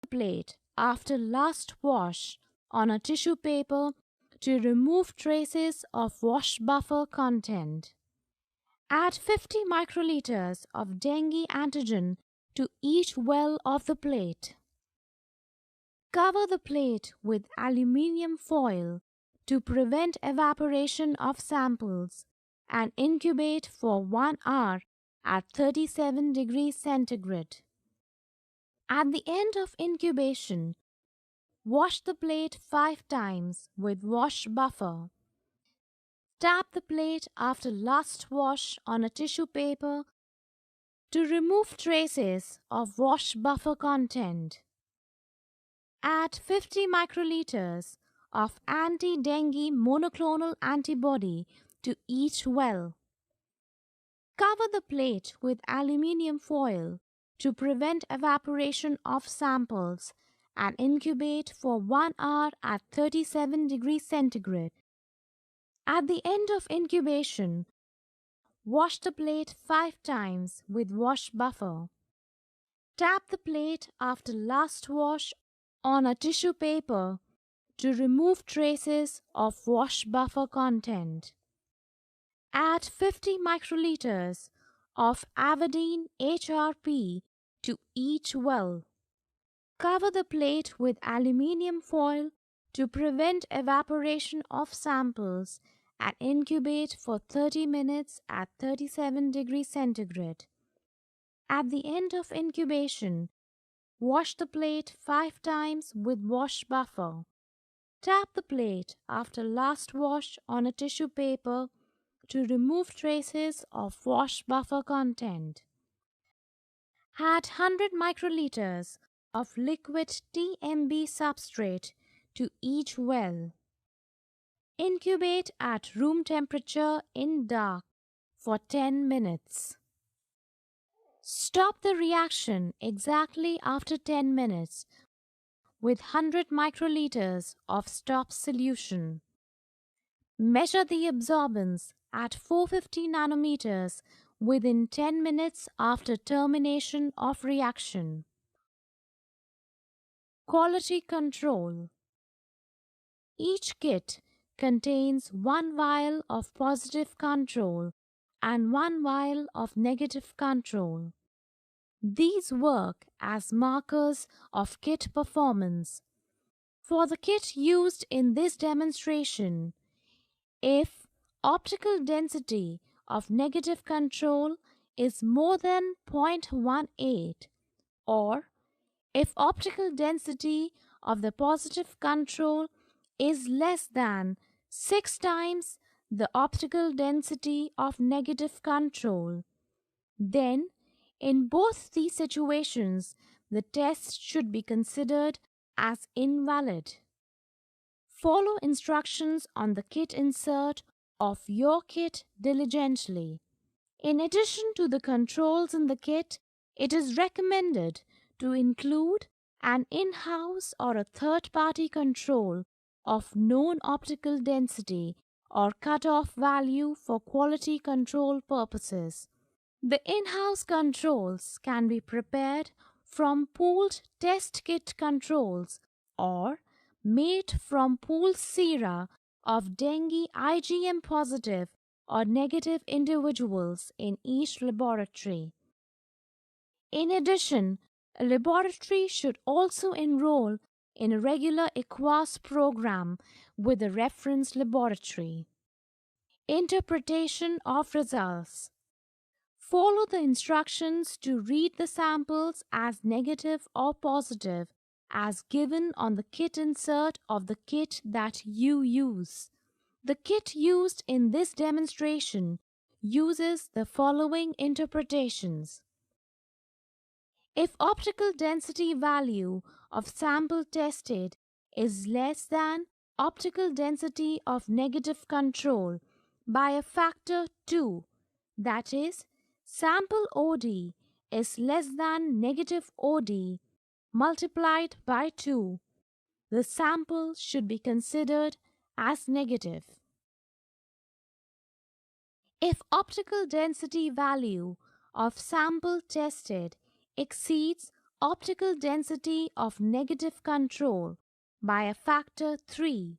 plate after last wash on a tissue paper to remove traces of wash buffer content. Add 50 microliters of dengue antigen to each well of the plate. Cover the plate with aluminium foil to prevent evaporation of samples and incubate for 1 hour at 37 degrees centigrade. At the end of incubation, wash the plate 5 times with wash buffer. Tap the plate after last wash on a tissue paper to remove traces of wash buffer content. Add 50 microliters of anti-dengue monoclonal antibody to each well. Cover the plate with aluminium foil to prevent evaporation of samples and incubate for 1 hour at 37 degrees centigrade. At the end of incubation, wash the plate 5 times with wash buffer. Tap the plate after last wash on a tissue paper to remove traces of wash buffer content. Add 50 microliters of Avadine HRP to each well. Cover the plate with aluminium foil to prevent evaporation of samples and incubate for 30 minutes at 37 degrees centigrade. At the end of incubation, wash the plate 5 times with wash buffer. Tap the plate after last wash on a tissue paper to remove traces of wash buffer content. Add 100 microliters of liquid TMB substrate to each well. Incubate at room temperature in dark for 10 minutes. Stop the reaction exactly after 10 minutes with 100 microliters of stop solution. Measure the absorbance at 450 nanometers within 10 minutes after termination of reaction. Quality control. Each kit contains 1 vial of positive control and 1 vial of negative control. These work as markers of kit performance. For the kit used in this demonstration, if optical density of negative control is more than 0.18 or if optical density of the positive control is less than 6 times the optical density of negative control, then in both these situations the test should be considered as invalid. Follow instructions on the kit insert of your kit diligently. In addition to the controls in the kit, it is recommended to include an in-house or a third-party control of known optical density or cutoff value for quality control purposes. The in-house controls can be prepared from pooled test kit controls or made from pooled sera of dengue IgM positive or negative individuals in each laboratory. In addition, a laboratory should also enroll in a regular EQUAS program with a reference laboratory. Interpretation of results. Follow the instructions to read the samples as negative or positive as given on the kit insert of the kit that you use. The kit used in this demonstration uses the following interpretations. If optical density value of sample tested is less than optical density of negative control by a factor 2, that is, sample OD is less than negative OD multiplied by 2, the sample should be considered as negative. If optical density value of sample tested exceeds optical density of negative control by a factor 3,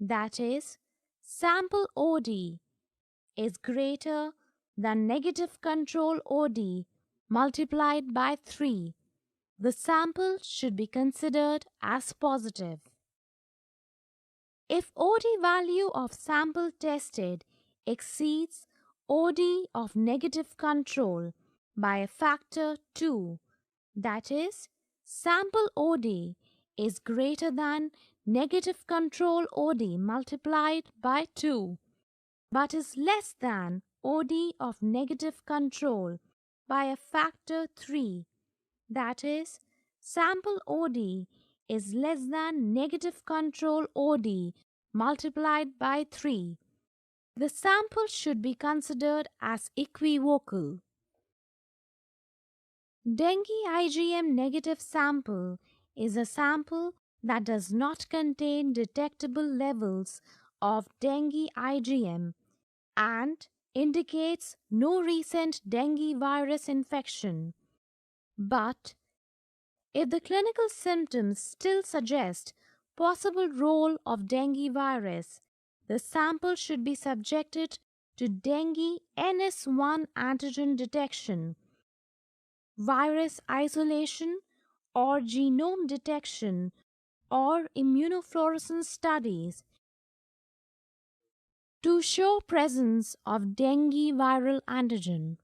that is, sample OD is greater than negative control OD multiplied by 3, the sample should be considered as positive. If OD value of sample tested exceeds OD of negative control by a factor 2, that is, sample OD is greater than negative control OD multiplied by 2, but is less than OD of negative control by a factor 3, that is, sample OD is less than negative control OD multiplied by 3. The sample should be considered as equivocal. Dengue IgM negative sample is a sample that does not contain detectable levels of dengue IgM and indicates no recent dengue virus infection. But if the clinical symptoms still suggest possible role of dengue virus, the sample should be subjected to dengue NS1 antigen detection, virus isolation, or genome detection, or immunofluorescence studies to show presence of dengue viral antigen.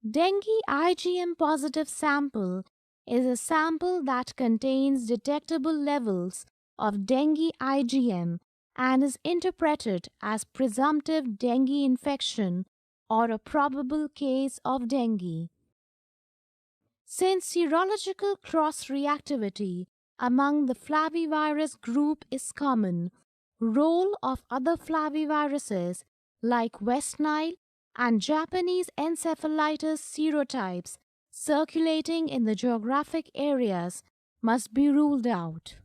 Dengue IgM positive sample is a sample that contains detectable levels of dengue IgM and is interpreted as presumptive dengue infection or a probable case of dengue. Since serological cross-reactivity among the flavivirus group is common, role of other flaviviruses like West Nile and Japanese encephalitis serotypes circulating in the geographic areas must be ruled out.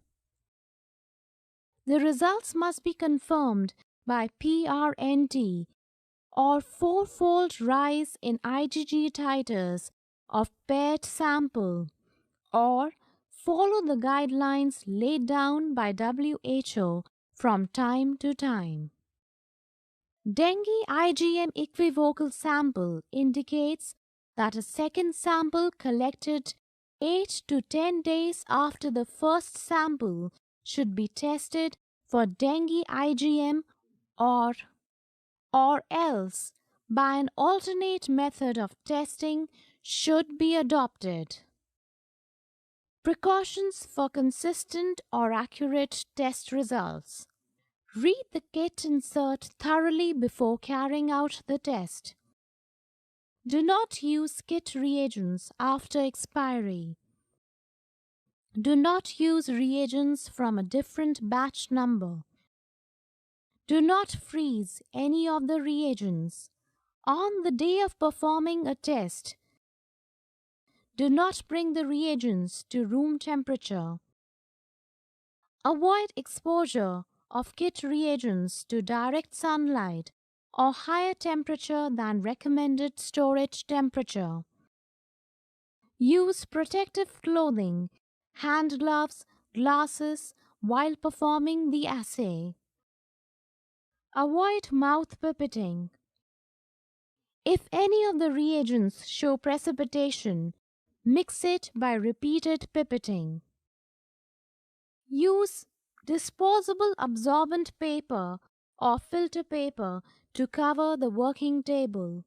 The results must be confirmed by PRNT or fourfold rise in IgG titers of paired sample, or follow the guidelines laid down by WHO from time to time. Dengue IgM equivocal sample indicates that a second sample collected 8 to 10 days after the first sample should be tested for dengue IgM or else by an alternate method of testing should be adopted. Precautions for consistent or accurate test results. Read the kit insert thoroughly before carrying out the test. Do not use kit reagents after expiry. Do not use reagents from a different batch number. Do not freeze any of the reagents. On the day of performing a test, do not bring the reagents to room temperature. Avoid exposure of kit reagents to direct sunlight or higher temperature than recommended storage temperature. Use protective clothing, hand gloves, glasses while performing the assay. Avoid mouth pipetting. If any of the reagents show precipitation, mix it by repeated pipetting. Use disposable absorbent paper or filter paper to cover the working table.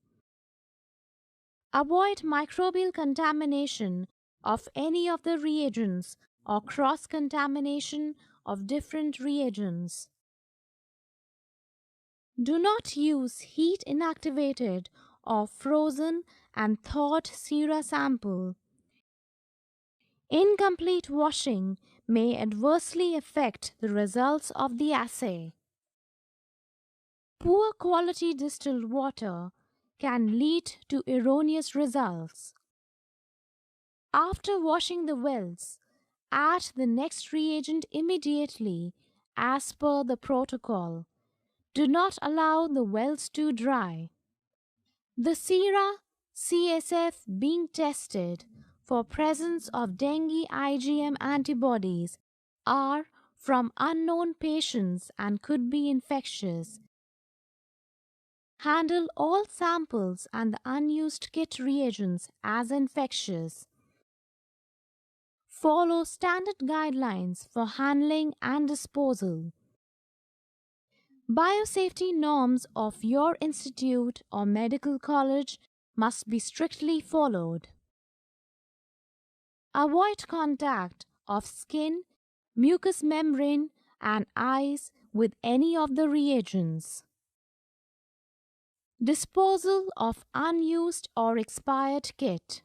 Avoid microbial contamination of any of the reagents or cross-contamination of different reagents. Do not use heat inactivated or frozen and thawed sera sample. Incomplete washing may adversely affect the results of the assay. Poor quality distilled water can lead to erroneous results. After washing the wells, add the next reagent immediately as per the protocol. Do not allow the wells to dry. The sera CSF being tested for presence of dengue IgM antibodies are from unknown patients and could be infectious. Handle all samples and the unused kit reagents as infectious. Follow standard guidelines for handling and disposal. Biosafety norms of your institute or medical college must be strictly followed. Avoid contact of skin, mucous membrane, and eyes with any of the reagents. Disposal of unused or expired kit.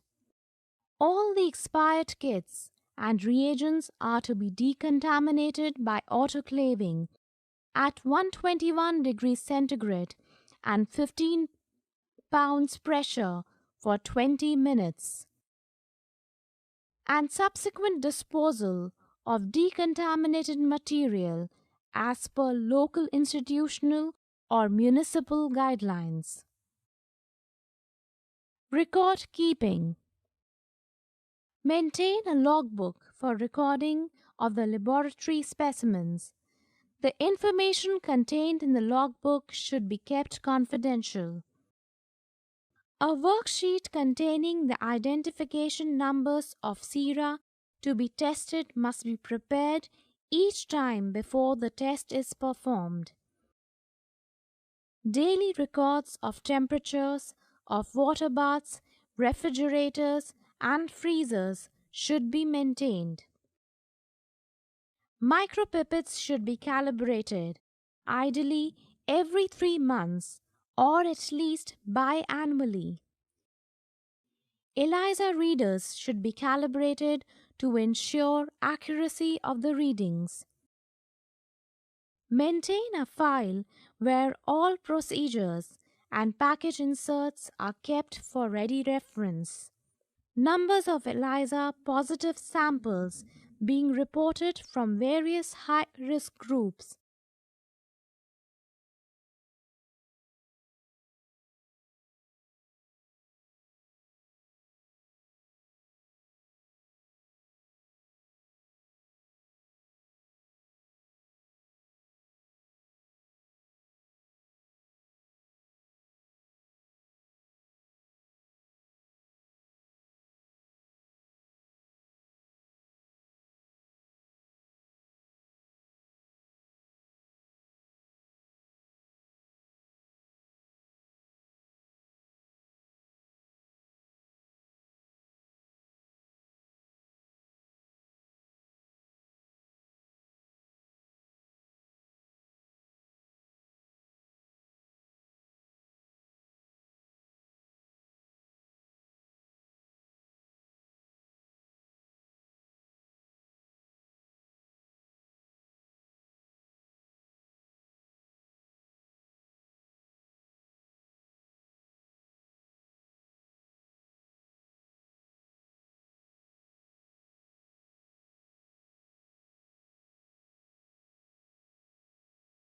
All the expired kits and reagents are to be decontaminated by autoclaving at 121 degrees centigrade and 15 pounds pressure for 20 minutes. And subsequent disposal of decontaminated material as per local institutional or municipal guidelines. Record keeping. Maintain a logbook for recording of the laboratory specimens. The information contained in the logbook should be kept confidential. A worksheet containing the identification numbers of sera to be tested must be prepared each time before the test is performed. Daily records of temperatures of water baths, refrigerators, and freezers should be maintained. Micropipettes should be calibrated, ideally every 3 months or at least biannually. ELISA readers should be calibrated to ensure accuracy of the readings. Maintain a file where all procedures and package inserts are kept for ready reference. Numbers of ELISA positive samples being reported from various high-risk groups